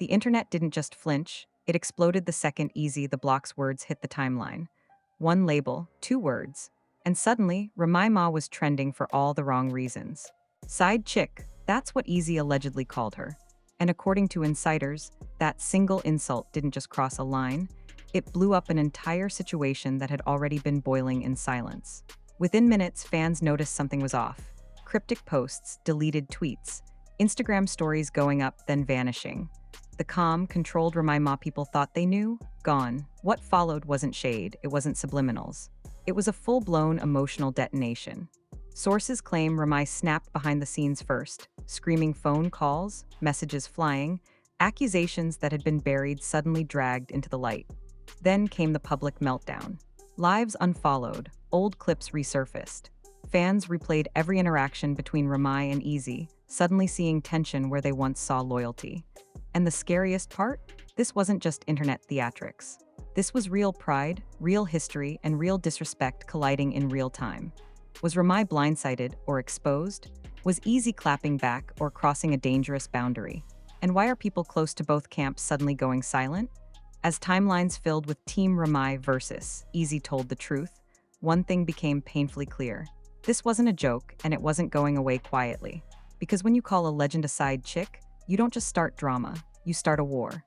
The internet didn't just flinch, it exploded the second Eazy the block's words hit the timeline. One label, two words. And suddenly, Remy Ma was trending for all the wrong reasons. Side chick, that's what Eazy allegedly called her. And according to insiders, that single insult didn't just cross a line, it blew up an entire situation that had already been boiling in silence. Within minutes, fans noticed something was off. Cryptic posts, deleted tweets, Instagram stories going up, then vanishing. The calm, controlled Remy Ma people thought they knew, gone. What followed wasn't shade, it wasn't subliminals. It was a full-blown emotional detonation. Sources claim Remy snapped behind the scenes first, screaming phone calls, messages flying, accusations that had been buried suddenly dragged into the light. Then came the public meltdown. Lives unfollowed, old clips resurfaced. Fans replayed every interaction between Remy and Eazy, suddenly seeing tension where they once saw loyalty. And the scariest part? This wasn't just internet theatrics. This was real pride, real history, and real disrespect colliding in real time. Was Remy blindsided or exposed? Was Eazy clapping back or crossing a dangerous boundary? And why are people close to both camps suddenly going silent? As timelines filled with Team Remy versus Eazy told the truth, one thing became painfully clear. This wasn't a joke, and it wasn't going away quietly. Because when you call a legend a side chick, you don't just start drama, you start a war.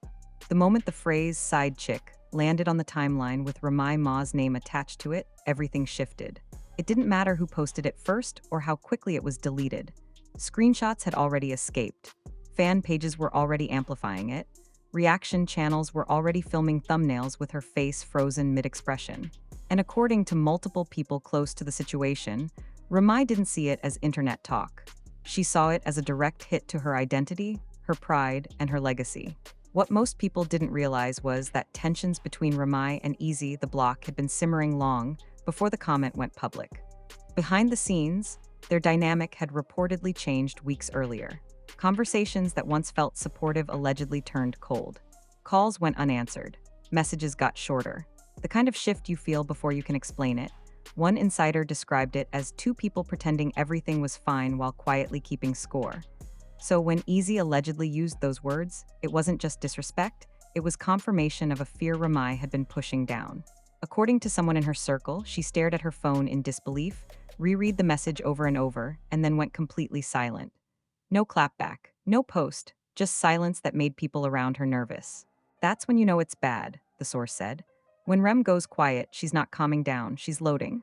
The moment the phrase side chick landed on the timeline with Remy Ma's name attached to it, everything shifted. It didn't matter who posted it first or how quickly it was deleted. Screenshots had already escaped. Fan pages were already amplifying it. Reaction channels were already filming thumbnails with her face frozen mid-expression. And according to multiple people close to the situation, Remy didn't see it as internet talk. She saw it as a direct hit to her identity, her pride, and her legacy. What most people didn't realize was that tensions between Remy and Eazy the Block had been simmering long before the comment went public. Behind the scenes, their dynamic had reportedly changed weeks earlier. Conversations that once felt supportive allegedly turned cold. Calls went unanswered. Messages got shorter. The kind of shift you feel before you can explain it. One insider described it as two people pretending everything was fine while quietly keeping score. So when Eazy allegedly used those words, it wasn't just disrespect, it was confirmation of a fear Remy had been pushing down. According to someone in her circle, she stared at her phone in disbelief, reread the message over and over, and then went completely silent. No clapback, no post, just silence that made people around her nervous. That's when you know it's bad, the source said. When Rem goes quiet, she's not calming down, she's loading.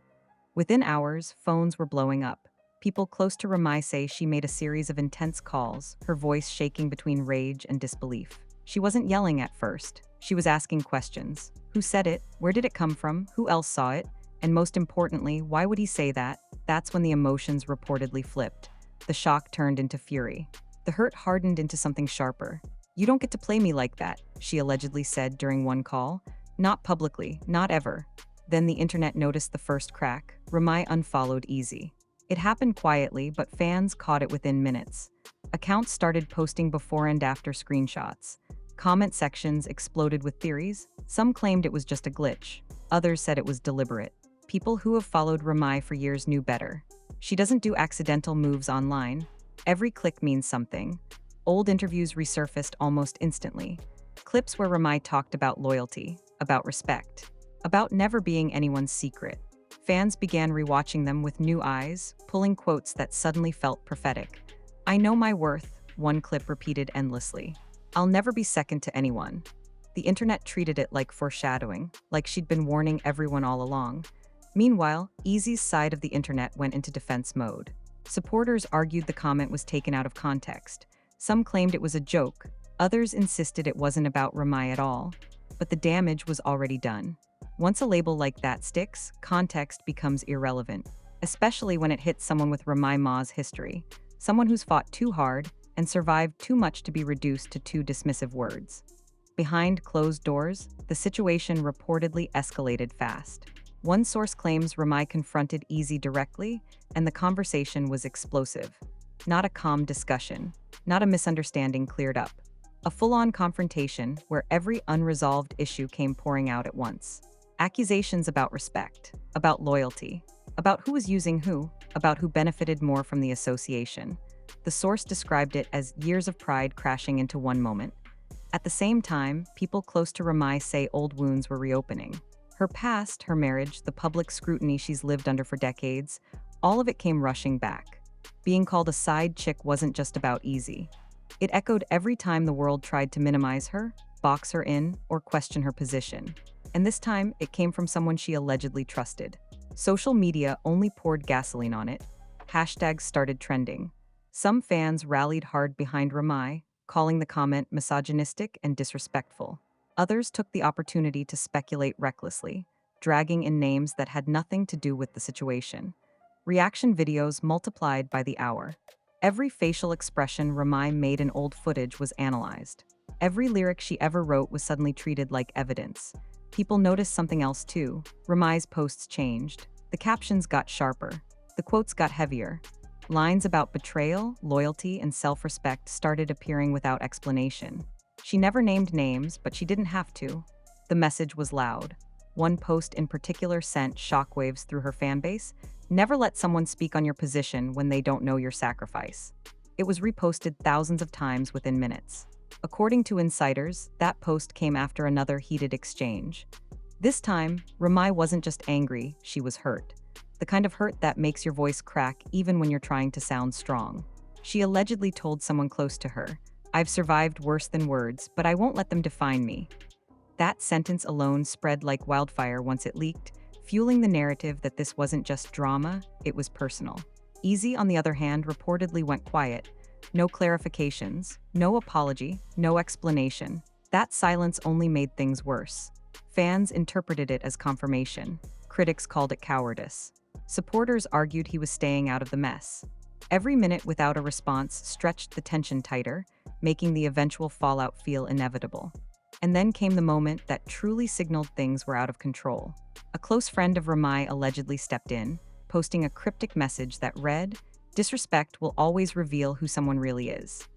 Within hours, phones were blowing up. People close to Remy say she made a series of intense calls, her voice shaking between rage and disbelief. She wasn't yelling at first. She was asking questions. Who said it? Where did it come from? Who else saw it? And most importantly, why would he say that? That's when the emotions reportedly flipped. The shock turned into fury. The hurt hardened into something sharper. "You don't get to play me like that," she allegedly said during one call. "Not publicly, not ever." Then the internet noticed the first crack. Remy unfollowed Eazy. It happened quietly, but fans caught it within minutes. Accounts started posting before and after screenshots. Comment sections exploded with theories. Some claimed it was just a glitch. Others said it was deliberate. People who have followed Remy for years knew better. She doesn't do accidental moves online. Every click means something. Old interviews resurfaced almost instantly. Clips where Remy talked about loyalty, about respect, about never being anyone's secret. Fans began rewatching them with new eyes, pulling quotes that suddenly felt prophetic. "I know my worth," one clip repeated endlessly. "I'll never be second to anyone." The internet treated it like foreshadowing, like she'd been warning everyone all along. Meanwhile, Eazy's side of the internet went into defense mode. Supporters argued the comment was taken out of context. Some claimed it was a joke, others insisted it wasn't about Remy at all. But the damage was already done. Once a label like that sticks, context becomes irrelevant, especially when it hits someone with Remy Ma's history, someone who's fought too hard and survived too much to be reduced to two dismissive words. Behind closed doors, the situation reportedly escalated fast. One source claims Remy confronted Eazy directly, and the conversation was explosive. Not a calm discussion, not a misunderstanding cleared up. A full-on confrontation where every unresolved issue came pouring out at once. Accusations about respect, about loyalty, about who was using who, about who benefited more from the association. The source described it as years of pride crashing into one moment. At the same time, people close to Remy say old wounds were reopening. Her past, her marriage, the public scrutiny she's lived under for decades, all of it came rushing back. Being called a side chick wasn't just about Eazy. It echoed every time the world tried to minimize her, box her in, or question her position. And this time, it came from someone she allegedly trusted. Social media only poured gasoline on it. Hashtags started trending. Some fans rallied hard behind Remy, calling the comment misogynistic and disrespectful. Others took the opportunity to speculate recklessly, dragging in names that had nothing to do with the situation. Reaction videos multiplied by the hour. Every facial expression Remy made in old footage was analyzed. Every lyric she ever wrote was suddenly treated like evidence. People noticed something else too. Remy's posts changed. The captions got sharper. The quotes got heavier. Lines about betrayal, loyalty, and self-respect started appearing without explanation. She never named names, but she didn't have to. The message was loud. One post in particular sent shockwaves through her fanbase. Never let someone speak on your position when they don't know your sacrifice. It was reposted thousands of times within minutes. According to insiders, that post came after another heated exchange. This time, Remy wasn't just angry, she was hurt. The kind of hurt that makes your voice crack even when you're trying to sound strong. She allegedly told someone close to her, "I've survived worse than words, but I won't let them define me." That sentence alone spread like wildfire once it leaked, fueling the narrative that this wasn't just drama, it was personal. Eazy, on the other hand, reportedly went quiet. No clarifications, no apology, no explanation. That silence only made things worse. Fans interpreted it as confirmation. Critics called it cowardice. Supporters argued he was staying out of the mess. Every minute without a response stretched the tension tighter, making the eventual fallout feel inevitable. And then came the moment that truly signaled things were out of control. A close friend of Remy allegedly stepped in, posting a cryptic message that read, "Disrespect will always reveal who someone really is."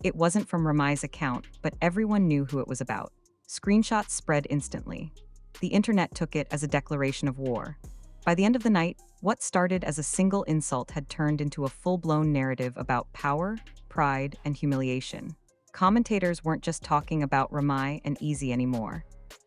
It wasn't from Remy's account, but everyone knew who it was about. Screenshots spread instantly. The internet took it as a declaration of war. By the end of the night, what started as a single insult had turned into a full-blown narrative about power, pride, and humiliation. Commentators weren't just talking about Remy and Eazy anymore.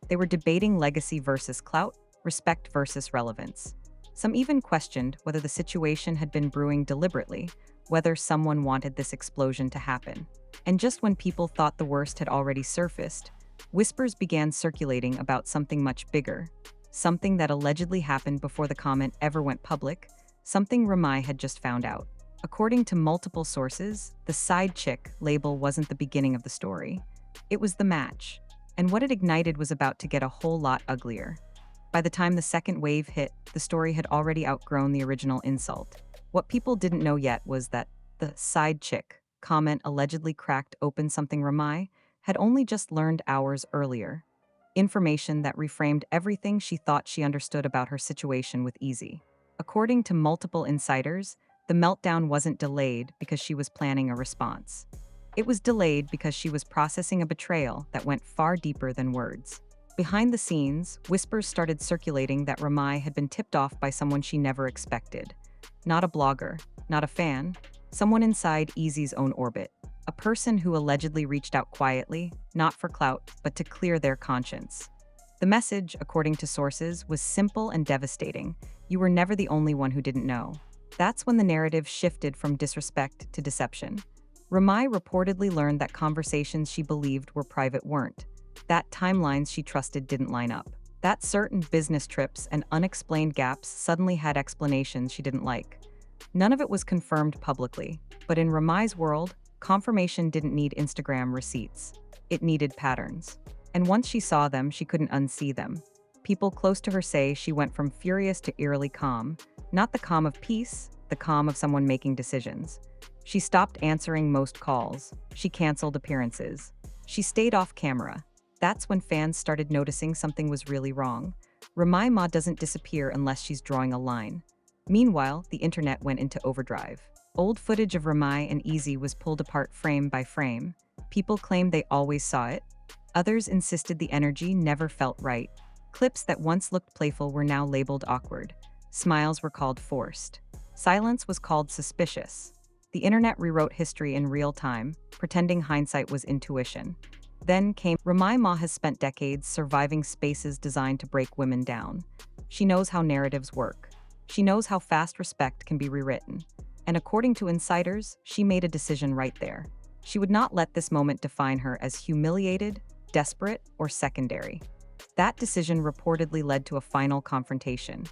They were debating legacy versus clout, respect versus relevance. Some even questioned whether the situation had been brewing deliberately, whether someone wanted this explosion to happen. And just when people thought the worst had already surfaced, whispers began circulating about something much bigger. Something that allegedly happened before the comment ever went public, something Remy had just found out. According to multiple sources, the side chick label wasn't the beginning of the story. It was the match. And what it ignited was about to get a whole lot uglier. By the time the second wave hit, the story had already outgrown the original insult. What people didn't know yet was that the side chick comment allegedly cracked open something Remy had only just learned hours earlier. Information that reframed everything she thought she understood about her situation with Eazy. According to multiple insiders, the meltdown wasn't delayed because she was planning a response. It was delayed because she was processing a betrayal that went far deeper than words. Behind the scenes, whispers started circulating that Remy had been tipped off by someone she never expected. Not a blogger, not a fan, someone inside Eazy's own orbit. A person who allegedly reached out quietly, not for clout, but to clear their conscience. The message, according to sources, was simple and devastating. You were never the only one who didn't know. That's when the narrative shifted from disrespect to deception. Remy reportedly learned that conversations she believed were private weren't. That timelines she trusted didn't line up. That certain business trips and unexplained gaps suddenly had explanations she didn't like. None of it was confirmed publicly, but in Remy's world, confirmation didn't need Instagram receipts. It needed patterns. And once she saw them, she couldn't unsee them. People close to her say she went from furious to eerily calm, not the calm of peace, the calm of someone making decisions. She stopped answering most calls. She canceled appearances. She stayed off camera. That's when fans started noticing something was really wrong. Remy Ma doesn't disappear unless she's drawing a line. Meanwhile, the internet went into overdrive. Old footage of Remy and Eazy was pulled apart frame by frame. People claimed they always saw it. Others insisted the energy never felt right. Clips that once looked playful were now labeled awkward. Smiles were called forced. Silence was called suspicious. The internet rewrote history in real time, pretending hindsight was intuition. Then came Remy Ma has spent decades surviving spaces designed to break women down. She knows how narratives work. She knows how fast respect can be rewritten. And according to insiders, she made a decision right there. She would not let this moment define her as humiliated, desperate, or secondary. That decision reportedly led to a final confrontation.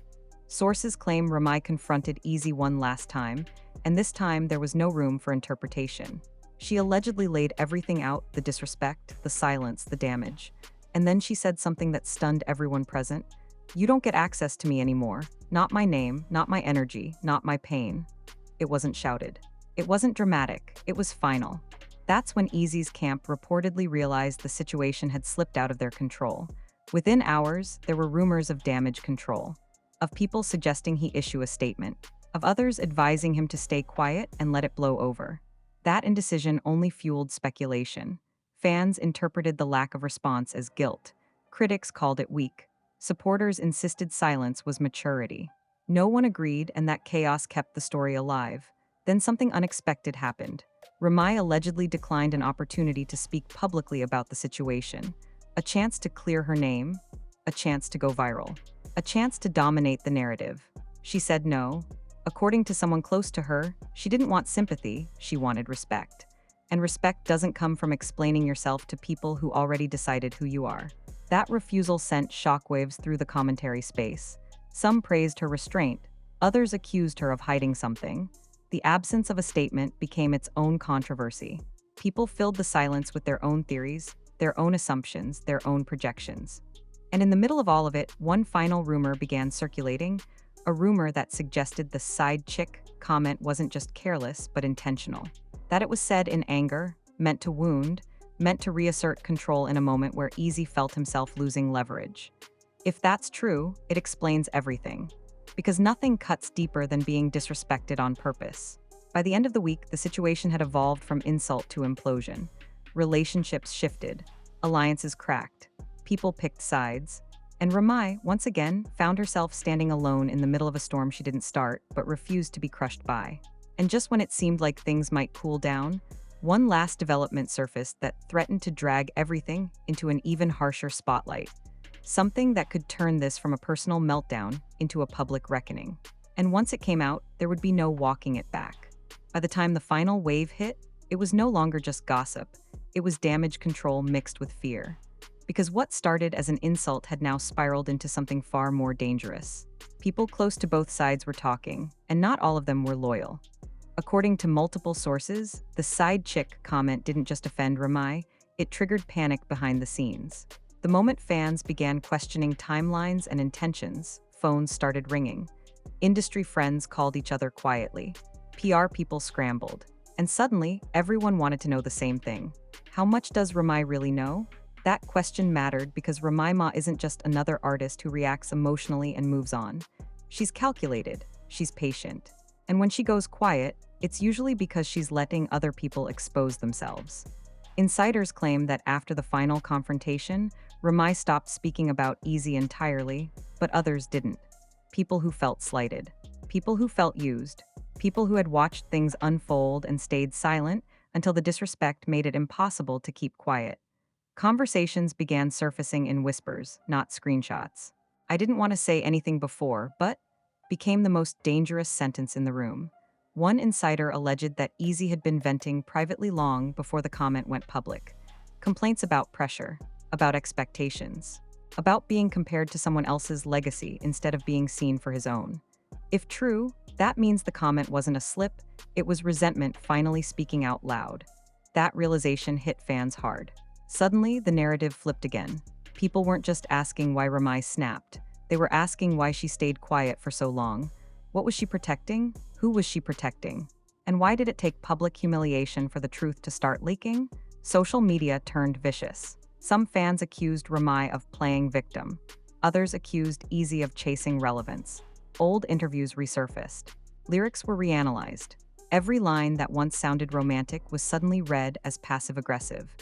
Sources claim Remy confronted Eazy one last time, and this time there was no room for interpretation. She allegedly laid everything out: the disrespect, the silence, the damage. And then she said something that stunned everyone present. "You don't get access to me anymore. Not my name, not my energy, not my pain." It wasn't shouted. It wasn't dramatic. It was final. That's when Eazy's camp reportedly realized the situation had slipped out of their control. Within hours, there were rumors of damage control, of people suggesting he issue a statement, of others advising him to stay quiet and let it blow over. That indecision only fueled speculation. Fans interpreted the lack of response as guilt. Critics called it weak. Supporters insisted silence was maturity. No one agreed, and that chaos kept the story alive. Then something unexpected happened. Remy allegedly declined an opportunity to speak publicly about the situation. A chance to clear her name, a chance to go viral, a chance to dominate the narrative. She said no. According to someone close to her, she didn't want sympathy, she wanted respect. And respect doesn't come from explaining yourself to people who already decided who you are. That refusal sent shockwaves through the commentary space. Some praised her restraint, others accused her of hiding something. The absence of a statement became its own controversy. People filled the silence with their own theories, their own assumptions, their own projections. And in the middle of all of it, one final rumor began circulating, a rumor that suggested the side chick comment wasn't just careless, but intentional. That it was said in anger, meant to wound, meant to reassert control in a moment where Eazy felt himself losing leverage. If that's true, it explains everything. Because nothing cuts deeper than being disrespected on purpose. By the end of the week, the situation had evolved from insult to implosion. Relationships shifted. Alliances cracked. People picked sides. And Remy, once again, found herself standing alone in the middle of a storm she didn't start, but refused to be crushed by. And just when it seemed like things might cool down, one last development surfaced that threatened to drag everything into an even harsher spotlight. Something that could turn this from a personal meltdown into a public reckoning. And once it came out, there would be no walking it back. By the time the final wave hit, it was no longer just gossip. It was damage control mixed with fear. Because what started as an insult had now spiraled into something far more dangerous. People close to both sides were talking, and not all of them were loyal. According to multiple sources, the side chick comment didn't just offend Remy, it triggered panic behind the scenes. The moment fans began questioning timelines and intentions, phones started ringing. Industry friends called each other quietly. PR people scrambled. And suddenly, everyone wanted to know the same thing. How much does Remy really know? That question mattered because Remy Ma isn't just another artist who reacts emotionally and moves on. She's calculated, she's patient. And when she goes quiet, it's usually because she's letting other people expose themselves. Insiders claim that after the final confrontation, Remy stopped speaking about Eazy entirely, but others didn't. People who felt slighted, people who felt used, people who had watched things unfold and stayed silent until the disrespect made it impossible to keep quiet. Conversations began surfacing in whispers, not screenshots. "I didn't want to say anything before, but," became the most dangerous sentence in the room. One insider alleged that Eazy had been venting privately long before the comment went public. Complaints about pressure, about expectations, about being compared to someone else's legacy instead of being seen for his own. If true, that means the comment wasn't a slip, it was resentment finally speaking out loud. That realization hit fans hard. Suddenly, the narrative flipped again. People weren't just asking why Remy snapped. They were asking why she stayed quiet for so long. What was she protecting? Who was she protecting? And why did it take public humiliation for the truth to start leaking? Social media turned vicious. Some fans accused Remy of playing victim. Others accused Eazy of chasing relevance. Old interviews resurfaced. Lyrics were reanalyzed. Every line that once sounded romantic was suddenly read as passive-aggressive.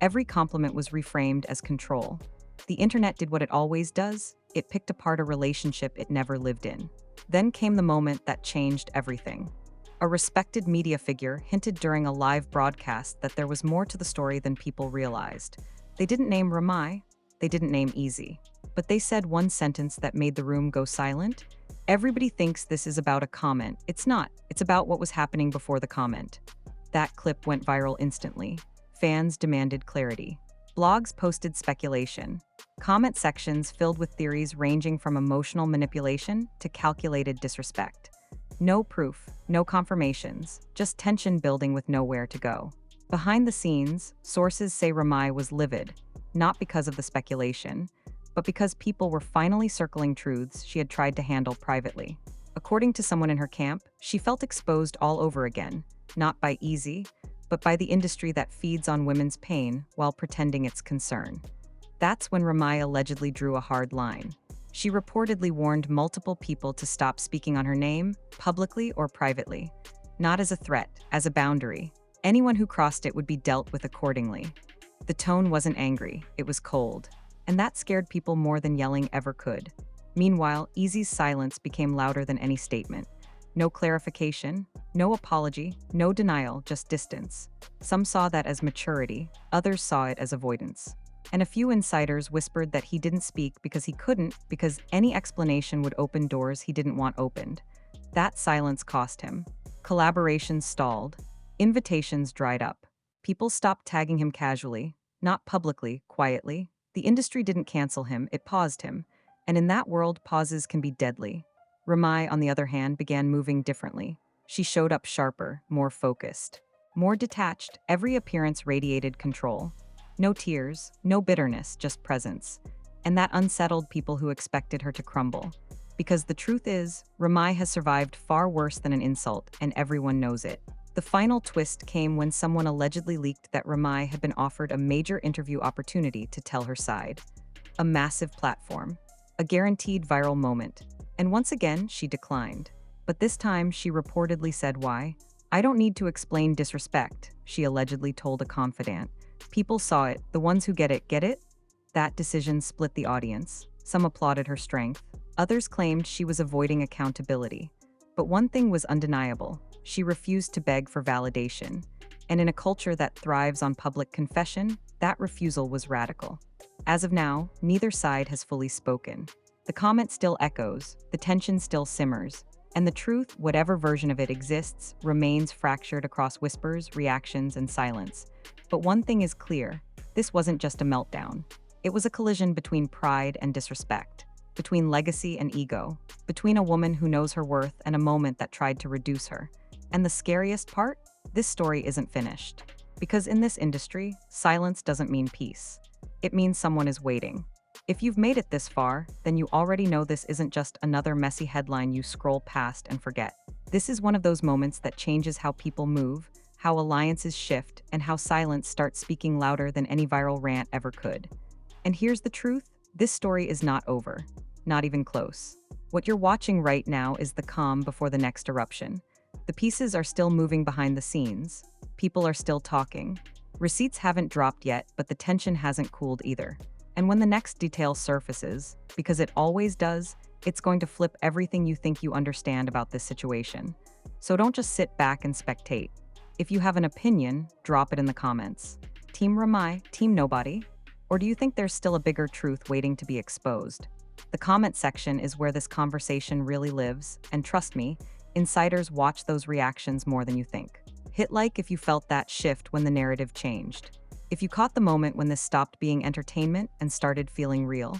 Every compliment was reframed as control. The internet did what it always does. It picked apart a relationship it never lived in. Then came the moment that changed everything. A respected media figure hinted during a live broadcast that there was more to the story than people realized. They didn't name Remy, they didn't name Eazy, but they said one sentence that made the room go silent. Everybody thinks this is about a comment. It's not. It's about what was happening before the comment. That clip went viral instantly. Fans demanded clarity. Blogs posted speculation. Comment sections filled with theories ranging from emotional manipulation to calculated disrespect. No proof, no confirmations, just tension building with nowhere to go. Behind the scenes, sources say Remy was livid, not because of the speculation, but because people were finally circling truths she had tried to handle privately. According to someone in her camp, she felt exposed all over again, not by Eazy, but by the industry that feeds on women's pain while pretending it's concern. That's when Remy allegedly drew a hard line. She reportedly warned multiple people to stop speaking on her name, publicly or privately. Not as a threat, as a boundary. Anyone who crossed it would be dealt with accordingly. The tone wasn't angry, it was cold. And that scared people more than yelling ever could. Meanwhile, Eazy's silence became louder than any statement. No clarification, no apology, no denial, just distance. Some saw that as maturity, others saw it as avoidance. And a few insiders whispered that he didn't speak because he couldn't, because any explanation would open doors he didn't want opened. That silence cost him. Collaborations stalled. Invitations dried up. People stopped tagging him casually, not publicly, quietly. The industry didn't cancel him, it paused him. And in that world, pauses can be deadly. Remy, on the other hand, began moving differently. She showed up sharper, more focused, more detached. Every appearance radiated control. No tears, no bitterness, just presence. And that unsettled people who expected her to crumble. Because the truth is, Remy has survived far worse than an insult, and everyone knows it. The final twist came when someone allegedly leaked that Remy had been offered a major interview opportunity to tell her side. A massive platform. A guaranteed viral moment. And once again, she declined. But this time, she reportedly said why. "I don't need to explain disrespect," she allegedly told a confidant. People saw it, the ones who get it, get it? That decision split the audience. Some applauded her strength. Others claimed she was avoiding accountability. But one thing was undeniable. She refused to beg for validation. And in a culture that thrives on public confession, that refusal was radical. As of now, neither side has fully spoken. The comment still echoes, the tension still simmers, and the truth, whatever version of it exists, remains fractured across whispers, reactions, and silence. But one thing is clear, this wasn't just a meltdown. It was a collision between pride and disrespect, between legacy and ego, between a woman who knows her worth and a moment that tried to reduce her. And the scariest part? This story isn't finished. Because in this industry, silence doesn't mean peace. It means someone is waiting. If you've made it this far, then you already know this isn't just another messy headline you scroll past and forget. This is one of those moments that changes how people move, how alliances shift, and how silence starts speaking louder than any viral rant ever could. And here's the truth, this story is not over. Not even close. What you're watching right now is the calm before the next eruption. The pieces are still moving behind the scenes. People are still talking. Receipts haven't dropped yet, but the tension hasn't cooled either. And when the next detail surfaces, because it always does, it's going to flip everything you think you understand about this situation. So don't just sit back and spectate. If you have an opinion, drop it in the comments. Team Remy, Team Nobody? Or do you think there's still a bigger truth waiting to be exposed? The comment section is where this conversation really lives, and trust me, insiders watch those reactions more than you think. Hit like if you felt that shift when the narrative changed. If you caught the moment when this stopped being entertainment and started feeling real.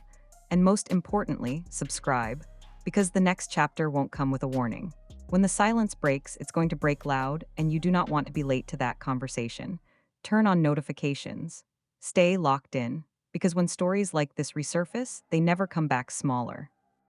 And most importantly, subscribe, because the next chapter won't come with a warning. When the silence breaks, it's going to break loud, and you do not want to be late to that conversation. Turn on notifications. Stay locked in, because when stories like this resurface, they never come back smaller.